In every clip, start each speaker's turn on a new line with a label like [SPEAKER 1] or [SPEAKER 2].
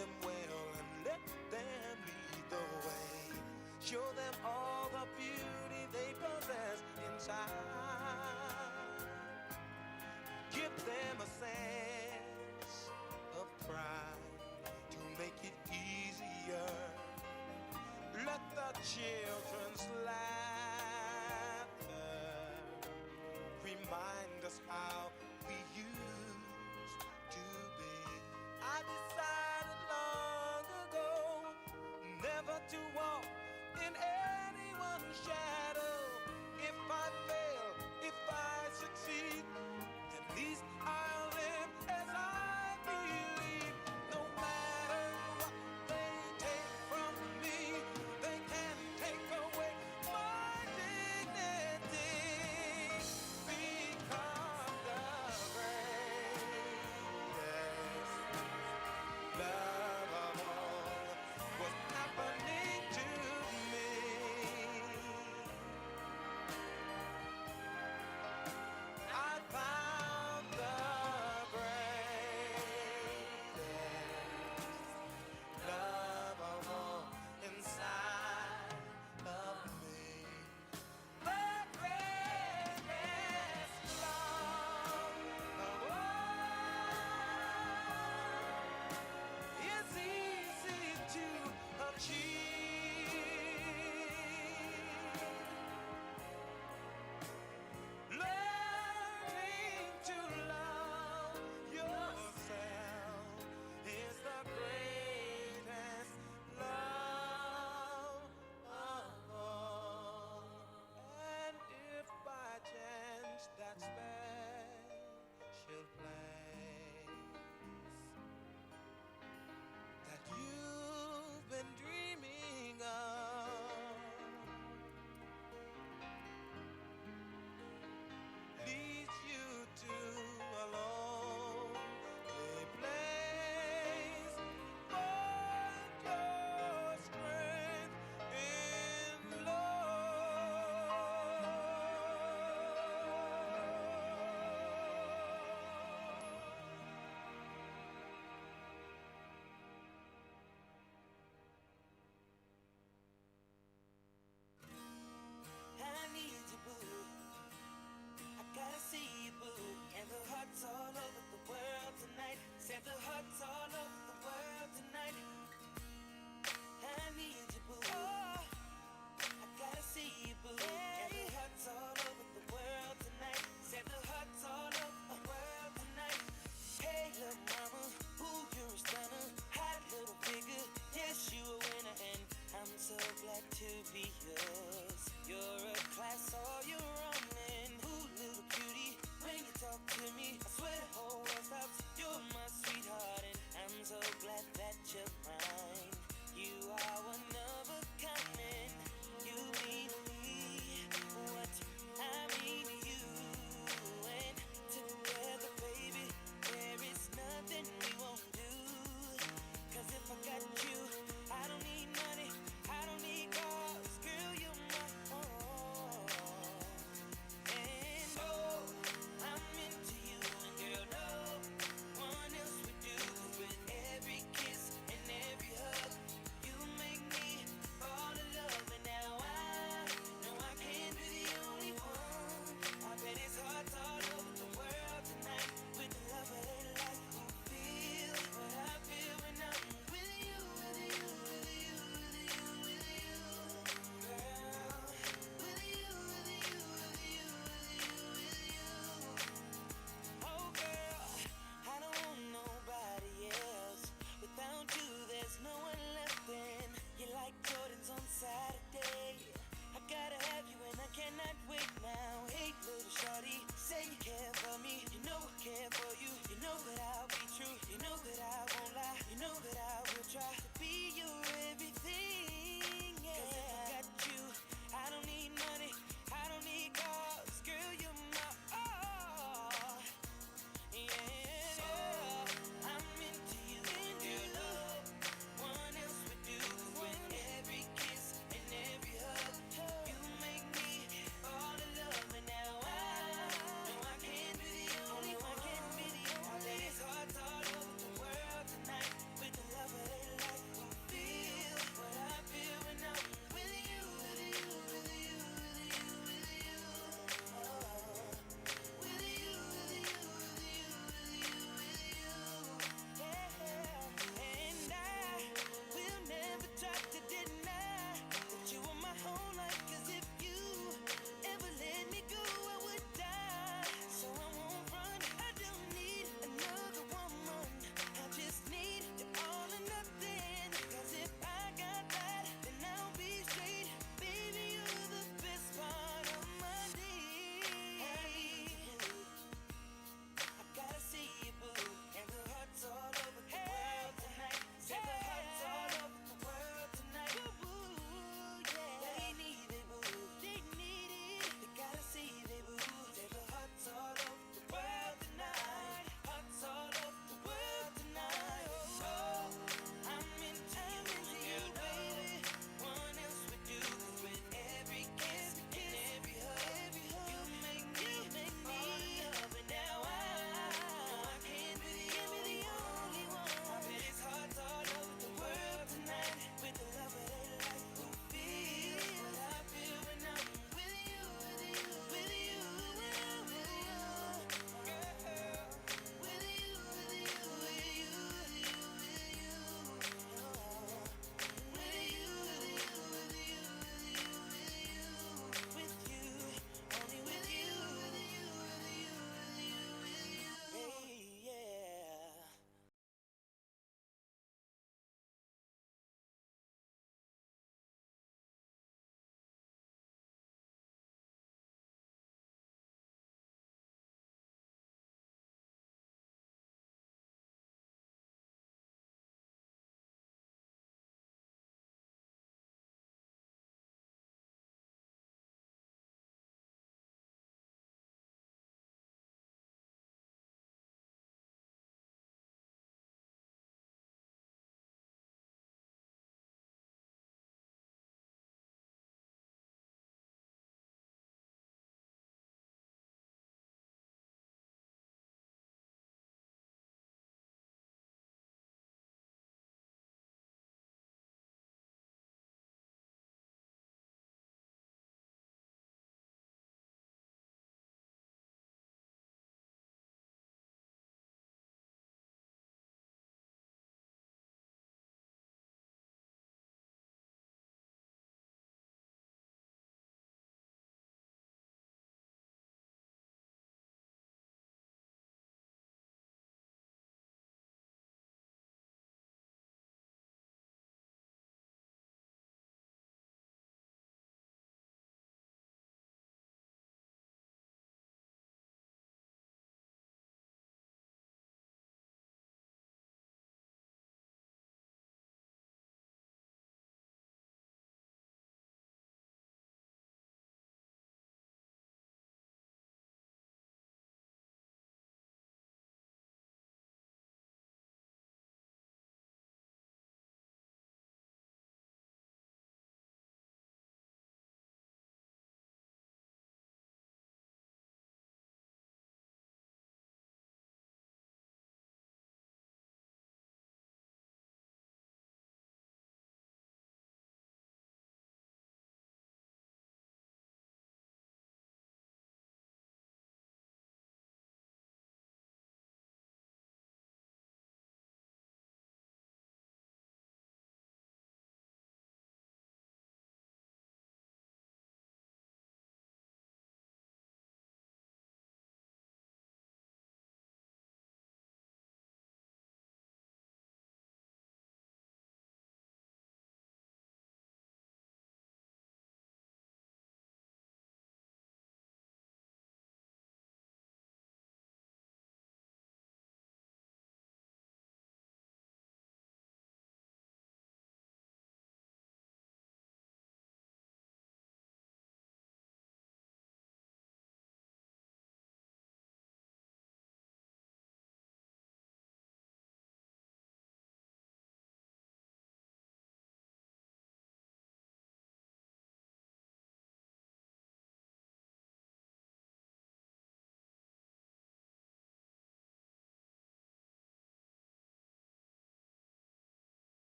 [SPEAKER 1] them well and let them lead the way. Show them all the beauty they possess inside. Give them a sense of pride to make it easier. Let the children's laughter remind us how we used to be. I decided long ago never to walk in any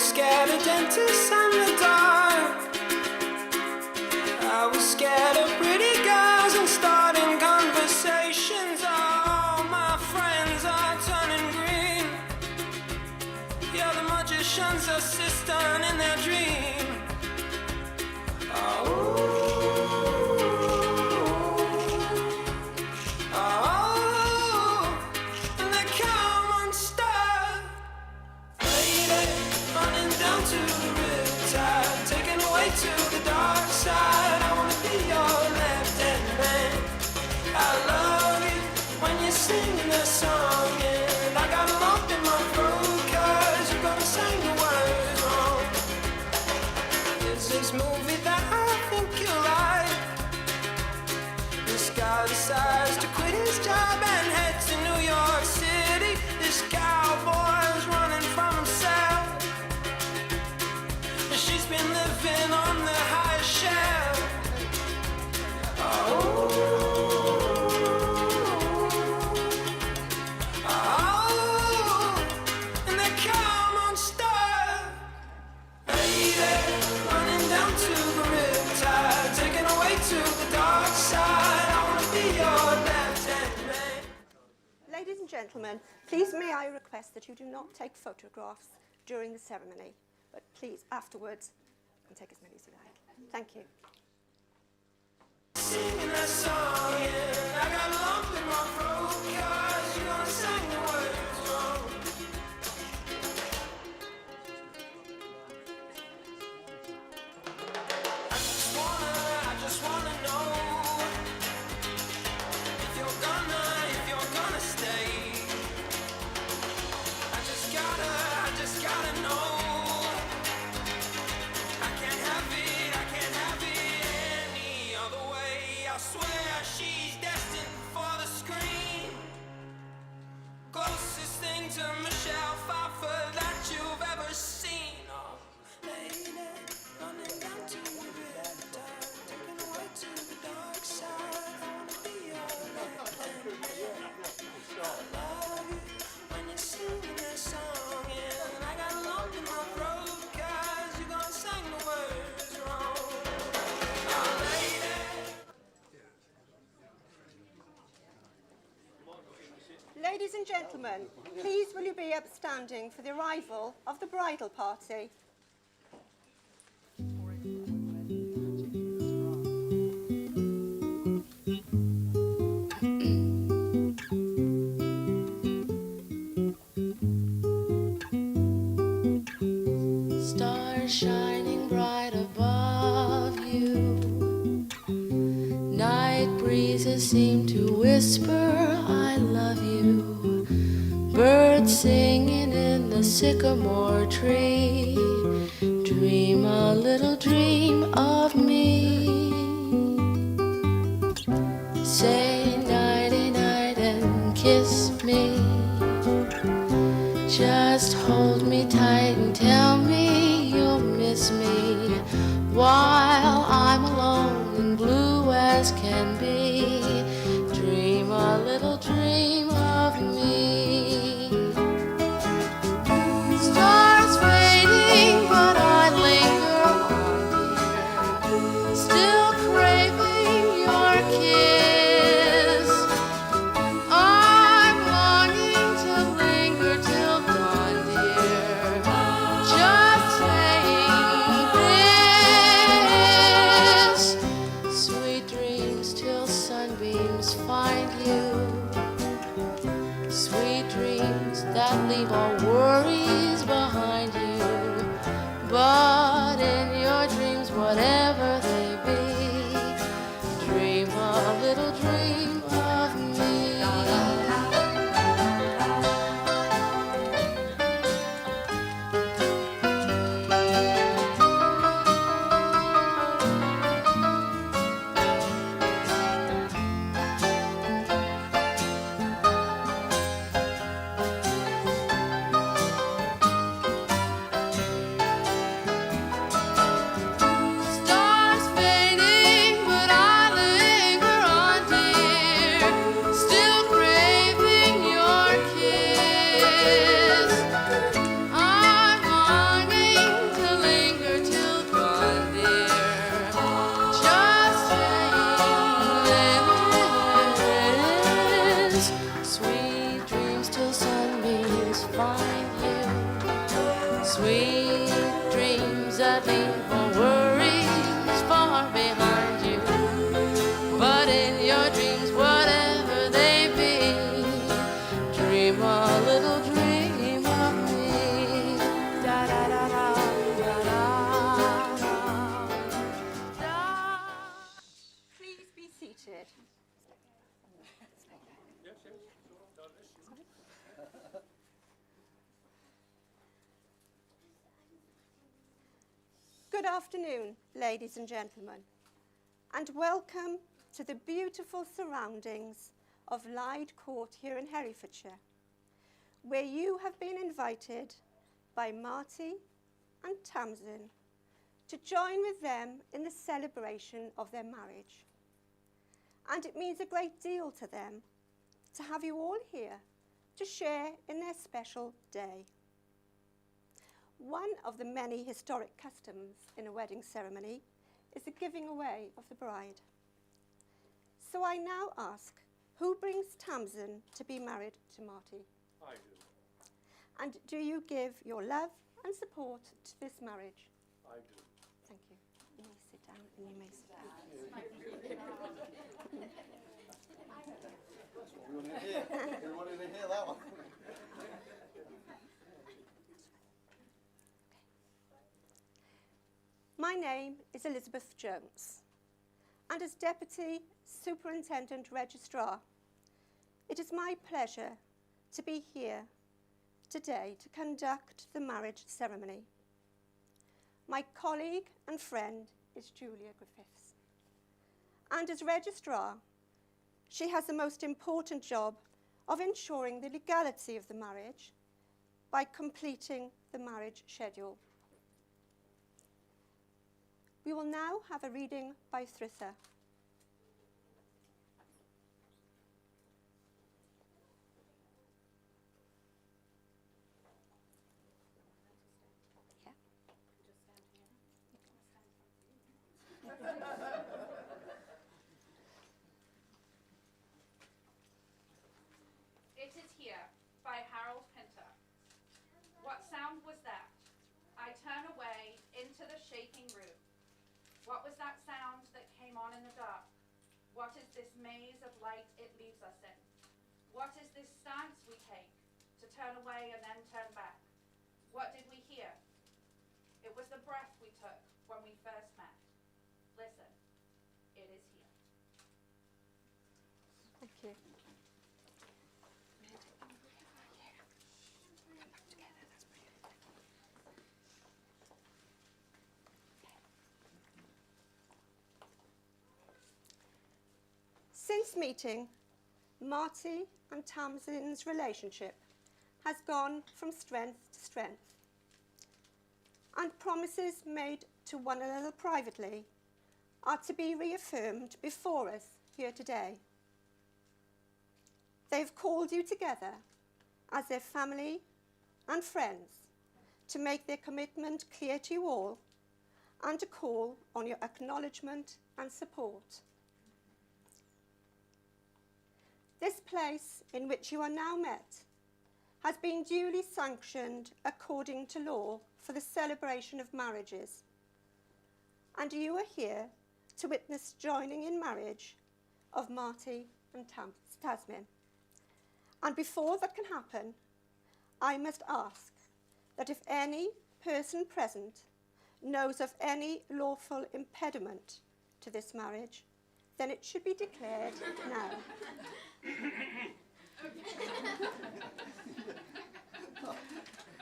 [SPEAKER 1] scared of dentists and the dark. I was scared of pretty girls and starting conversations. All my friends are turning green. You're the magician's assistant in their dream. To the dark side, I wanna be your left-hand man. I love you when you're singing that song, and I got a lump in my throat 'cause you're gonna sing the words wrong. There's this movie that I think you like. This guy decides to quit his job and head to New York City. This cowboy's running from himself. She's been living on the highest shelf. And they come on stuff. Lady, running down to the riptide, taken away to the dark side. I wanna be your left-hand man.
[SPEAKER 2] Ladies and gentlemen, please may I request that you do not take photographs during the ceremony, but please afterwards you can take as many as you like. Thank you.
[SPEAKER 1] Singing that song, yeah, I got a lump in my throat 'cause you're gonna sing the words wrong. I just wanna know if you're gonna stay. I just gotta know. I can't have it any other way. I swear she's destined for the screen. Closest thing to Michelle Pfeiffer that you've ever seen. Oh, lady, running down to the riptide, taken away to the dark side. I wanna be your left-hand man. I love you when you're singing that song, and I got a lump in my throat 'cause you're gonna sing the words wrong. Oh, lady.
[SPEAKER 2] Ladies and gentlemen, please will you be upstanding for the arrival of the bridal party.
[SPEAKER 3] Stars shining bright above you. Night breezes seem to whisper, I love you. Birds singing in the sycamore tree. Dream a little dream of me. Say nighty night and kiss me. Just hold me tight and tell me you'll miss me while I'm alone and blue as can be. Dream a little dream of me. Stars fading, but I linger on, dear, still craving your kiss. I'm longing to linger till dawn, dear, just saying this. Sweet dreams till sunbeams find you. Sweet dreams that leave all worries behind you. But in your dreams, whatever they be, dream a little dream of me. Stars leave all worries far behind you. But in your dreams, whatever they be, dream a little dream of me. Da da da da da da da.
[SPEAKER 2] Please be seated. Good afternoon, ladies and gentlemen, and welcome to the beautiful surroundings of Lyde Court here in Herefordshire, where you have been invited by Marty and Tamzin to join with them in the celebration of their marriage. And it means a great deal to them to have you all here to share in their special day. One of the many historic customs in a wedding ceremony is the giving away of the bride. So I now ask, who brings Tamzin to be married to Marty?
[SPEAKER 4] I do.
[SPEAKER 2] And do you give your love and support to this marriage?
[SPEAKER 4] I do.
[SPEAKER 2] Thank you. You may sit down and you may sit down.
[SPEAKER 5] That's what we wanted to hear. We wanted to hear that one.
[SPEAKER 2] My name is Elizabeth Jones, and as Deputy Superintendent Registrar, it is my pleasure to be here today to conduct the marriage ceremony. My colleague and friend is Julia Griffiths, and as Registrar, she has the most important job of ensuring the legality of the marriage by completing the marriage schedule. We will now have a reading by Thritha.
[SPEAKER 6] It is here, by Harold Pinter. What sound was that? I turn away into the shaking room. What was that sound that came on in the dark? What is this maze of light it leaves us in? What is this stance we take, to turn away and then turn back? What did we hear? It was the breath we took when we first met. Listen, it is here.
[SPEAKER 2] Thank you. Since meeting, Marty and Tamzin's relationship has gone from strength to strength, and promises made to one another privately are to be reaffirmed before us here today. They've called you together as their family and friends to make their commitment clear to you all and to call on your acknowledgement and support. This place in which you are now met has been duly sanctioned according to law for the celebration of marriages, and you are here to witness joining in marriage of Marty and Tamzin. And before that can happen, I must ask that if any person present knows of any lawful impediment to this marriage, then it should be declared now.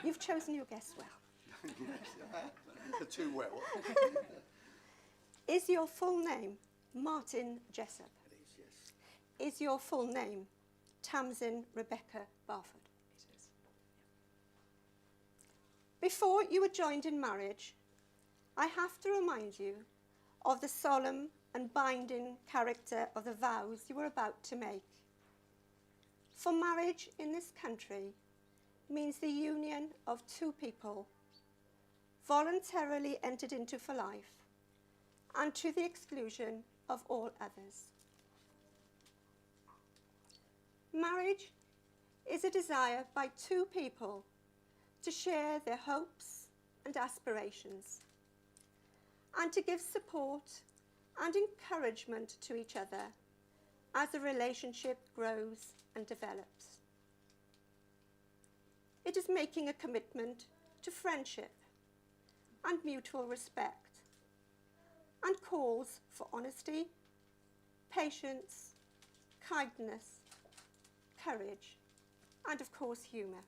[SPEAKER 2] You've chosen your guests well.
[SPEAKER 5] Too well.
[SPEAKER 2] Is your full name Martin Jessup?
[SPEAKER 5] It is, yes.
[SPEAKER 2] Is your full name Tamzin Rebecca Barford?
[SPEAKER 5] It is.
[SPEAKER 2] Before you were joined in marriage, I have to remind you of the solemn and binding character of the vows you were about to make. For marriage in this country means the union of two people voluntarily entered into for life and to the exclusion of all others. Marriage is a desire by two people to share their hopes and aspirations, and to give support and encouragement to each other as the relationship grows and develops. It is making a commitment to friendship and mutual respect, and calls for honesty, patience, kindness, courage, and of course humour.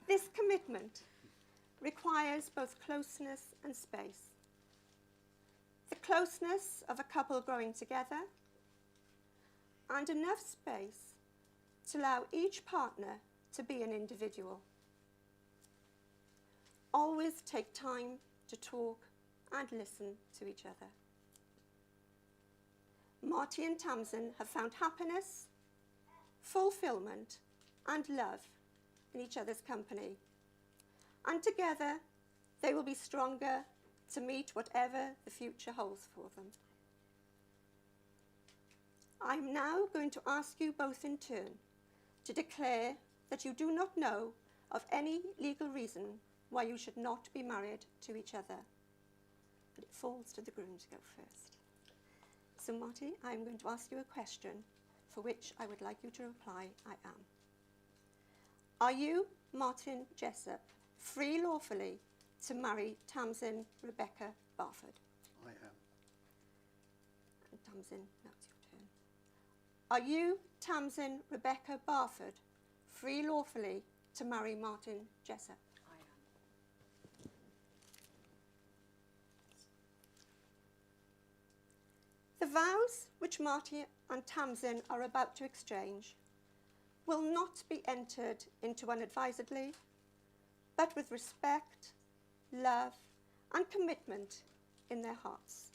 [SPEAKER 2] This commitment requires both closeness and space. The closeness of a couple growing together, and enough space to allow each partner to be an individual. Always take time to talk and listen to each other. Marty and Tamzin have found happiness, fulfilment, and love in each other's company. And together, they will be stronger to meet whatever the future holds for them. I'm now going to ask you both in turn to declare that you do not know of any legal reason why you should not be married to each other. But it falls to the groom to go first. So Marty, I'm going to ask you a question for which I would like you to reply, I am. Are you, Martin Jessup, free lawfully to marry Tamzin Rebecca Barford?
[SPEAKER 5] I am.
[SPEAKER 2] And Tamzin, now it's your turn. Are you, Tamzin Rebecca Barford, free lawfully to marry Martin Jessup?
[SPEAKER 4] I am.
[SPEAKER 2] The vows which Marty and Tamzin are about to exchange will not be entered into unadvisedly, but with respect, love, and commitment in their hearts.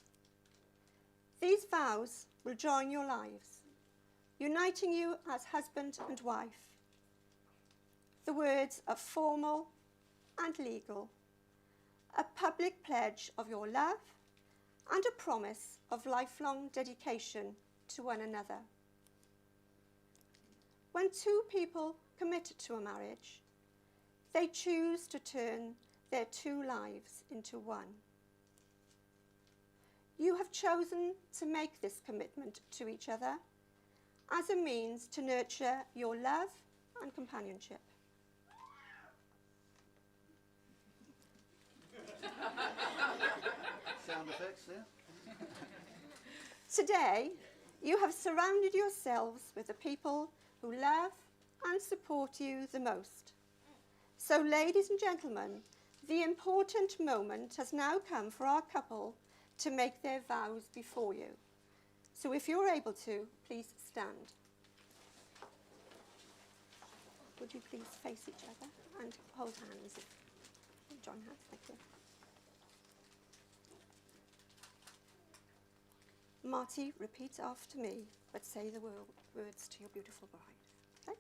[SPEAKER 2] These vows will join your lives, uniting you as husband and wife. The words are formal and legal, a public pledge of your love and a promise of lifelong dedication to one another. When two people commit to a marriage, they choose to turn their two lives into one. You have chosen to make this commitment to each other as a means to nurture your love and companionship.
[SPEAKER 5] Sound effects there?
[SPEAKER 2] Today, you have surrounded yourselves with the people who love and support you the most. So, ladies and gentlemen, the important moment has now come for our couple to make their vows before you. So if you're able to, please stand. Would you please face each other and hold hands? Join hands, thank you. Marty, repeat after me, but say the words to your beautiful bride. Okay?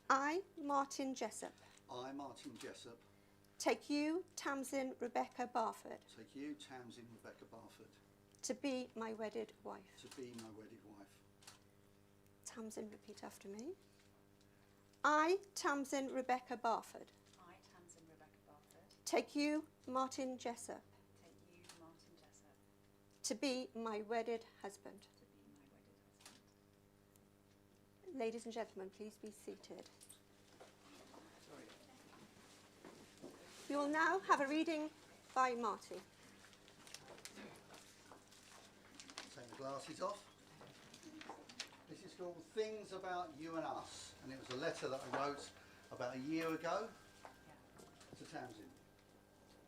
[SPEAKER 2] I, Martin Jessup,
[SPEAKER 5] I, Martin Jessup,
[SPEAKER 2] take you, Tamzin Rebecca Barford,
[SPEAKER 5] take you, Tamzin Rebecca Barford,
[SPEAKER 2] to be my wedded wife.
[SPEAKER 5] to be my wedded wife.
[SPEAKER 2] Tamzin, repeat after me. I, Tamzin Rebecca Barford,
[SPEAKER 4] I, Tamzin Rebecca Barford,
[SPEAKER 2] take you, Martin Jessup,
[SPEAKER 4] take you, Martin Jessup,
[SPEAKER 2] to be my wedded husband.
[SPEAKER 4] to be my wedded husband.
[SPEAKER 2] Ladies and gentlemen, please be seated. We will now have a reading by Marty.
[SPEAKER 5] Take the glasses off. This is called Things About You and Us, and it was a letter that I wrote about a year ago to Tamzin.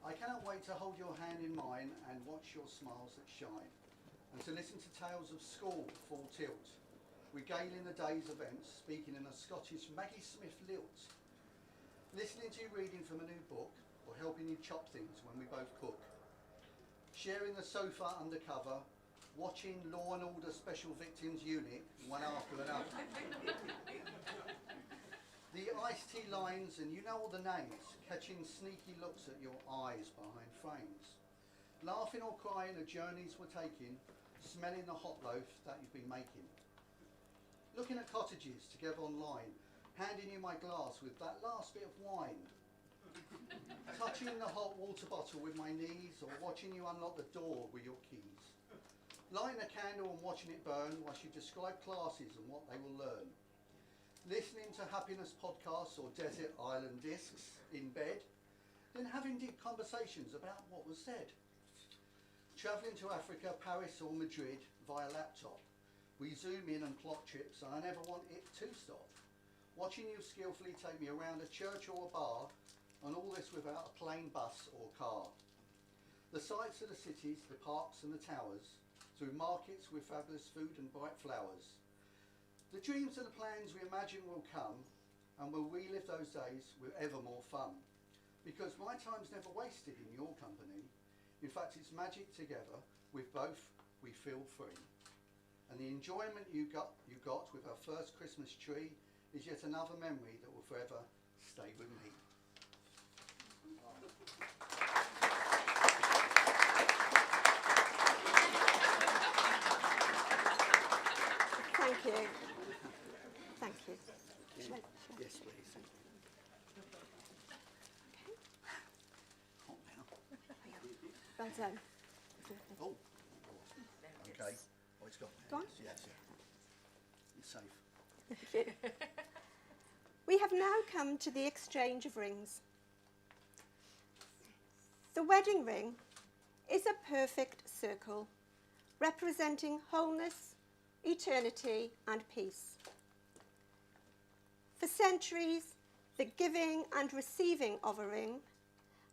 [SPEAKER 5] I cannot wait to hold your hand in mine and watch your smiles that shine, and to listen to tales of school full tilt, regaling the day's events, speaking in a Scottish Maggie Smith lilt, listening to you reading from a new book, or helping you chop things when we both cook, sharing the sofa undercover, watching Law and Order Special Victims Unit one after another. The iced tea lines, and you know all the names, catching sneaky looks at your eyes behind frames, laughing or crying at journeys we're taking, smelling the hot loaf that you've been making, looking at cottages together online, handing you my glass with that last bit of wine, touching the hot water bottle with my knees, or watching you unlock the door with your keys. Lighting a candle and watching it burn whilst you describe classes and what they will learn. Listening to happiness podcasts or desert island discs in bed, then having deep conversations about what was said. Travelling to Africa, Paris or Madrid via laptop. We zoom in and plot trips and I never want it to stop. Watching you skillfully take me around a church or a bar, and all this without a plane, bus or car. The sights of the cities, the parks and the towers, through markets with fabulous food and bright flowers. The dreams and the plans we imagine will come, and we'll relive those days with ever more fun. Because my time's never wasted in your company. In fact, it's magic together. With both, we feel free. And the enjoyment you got with our first Christmas tree is yet another memory that will forever stay with me.
[SPEAKER 2] Thank you. Thank you.
[SPEAKER 5] Yes, please. Hot now.
[SPEAKER 2] Well done.
[SPEAKER 5] Oh. Okay. Oh, it's got
[SPEAKER 2] Go on.
[SPEAKER 5] Yes, yeah. You're safe.
[SPEAKER 2] Thank you. We have now come to the exchange of rings. The wedding ring is a perfect circle representing wholeness, eternity and peace. For centuries, the giving and receiving of a ring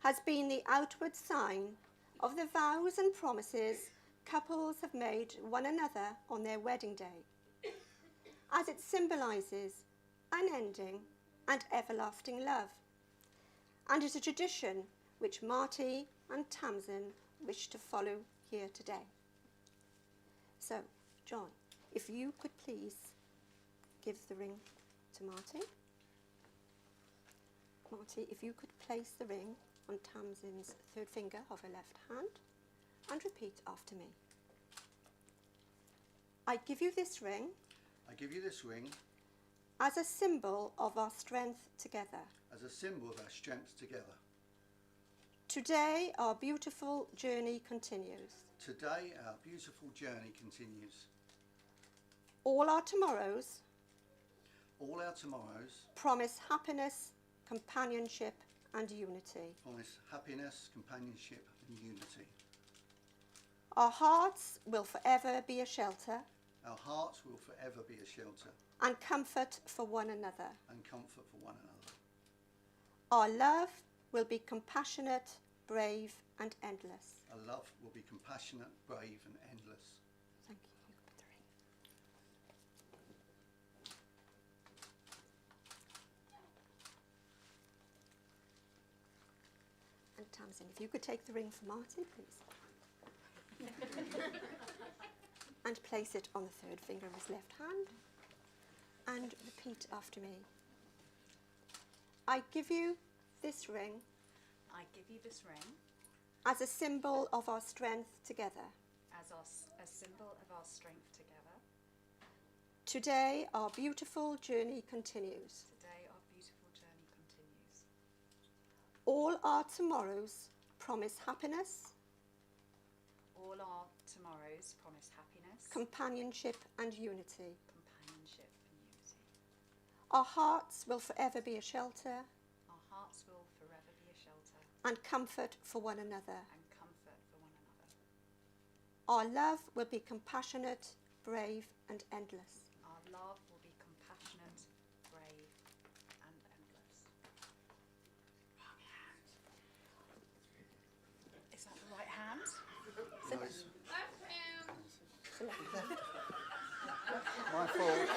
[SPEAKER 2] has been the outward sign of the vows and promises couples have made one another on their wedding day, as it symbolises unending and everlasting love, and is a tradition which Marty and Tamzin wish to follow here today. So, John, if you could please give the ring to Marty. Marty, if you could place the ring on Tamzin's third finger of her left hand and repeat after me. I give you this ring.
[SPEAKER 5] I give you this ring
[SPEAKER 2] As a symbol of our strength together.
[SPEAKER 5] as a symbol of our strength together.
[SPEAKER 2] Today our beautiful journey continues.
[SPEAKER 5] Today our beautiful journey continues.
[SPEAKER 2] All our tomorrows
[SPEAKER 5] All our tomorrows
[SPEAKER 2] promise happiness, companionship and unity.
[SPEAKER 5] promise happiness, companionship and unity.
[SPEAKER 2] Our hearts will forever be a shelter
[SPEAKER 5] Our hearts will forever be a shelter
[SPEAKER 2] and comfort for one another.
[SPEAKER 5] and comfort for one another.
[SPEAKER 2] Our love will be compassionate, brave and endless.
[SPEAKER 5] Our love will be compassionate, brave and endless.
[SPEAKER 2] Thank you. You can put the ring. And Tamzin, if you could take the ring for Marty, please. And place it on the third finger of his left hand. And repeat after me. I give you this ring
[SPEAKER 4] I give you this ring
[SPEAKER 2] as a symbol of our strength together.
[SPEAKER 4] as a symbol of our strength together.
[SPEAKER 2] Today our beautiful journey continues.
[SPEAKER 4] Today our beautiful journey continues.
[SPEAKER 2] All our tomorrows promise happiness,
[SPEAKER 4] All our tomorrows promise happiness,
[SPEAKER 2] companionship and unity.
[SPEAKER 4] companionship and unity.
[SPEAKER 2] Our hearts will forever be a shelter
[SPEAKER 4] Our hearts will forever be a shelter
[SPEAKER 2] and comfort for one another.
[SPEAKER 4] and comfort for one another.
[SPEAKER 2] Our love will be compassionate, brave and endless.
[SPEAKER 4] Our love will be compassionate, brave and endless. Wrong hand. Is that the right hand?
[SPEAKER 5] No, it's
[SPEAKER 6] Left hand.
[SPEAKER 5] my fault.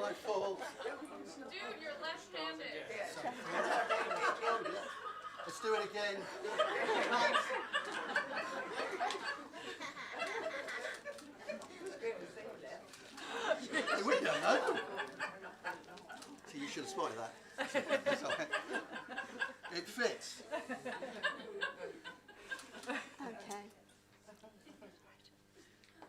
[SPEAKER 5] My fault.
[SPEAKER 6] Dude, you're left-handed.
[SPEAKER 5] Let's do it again. Hey, we don't know. See, you should have spotted that. It's all right. It fits.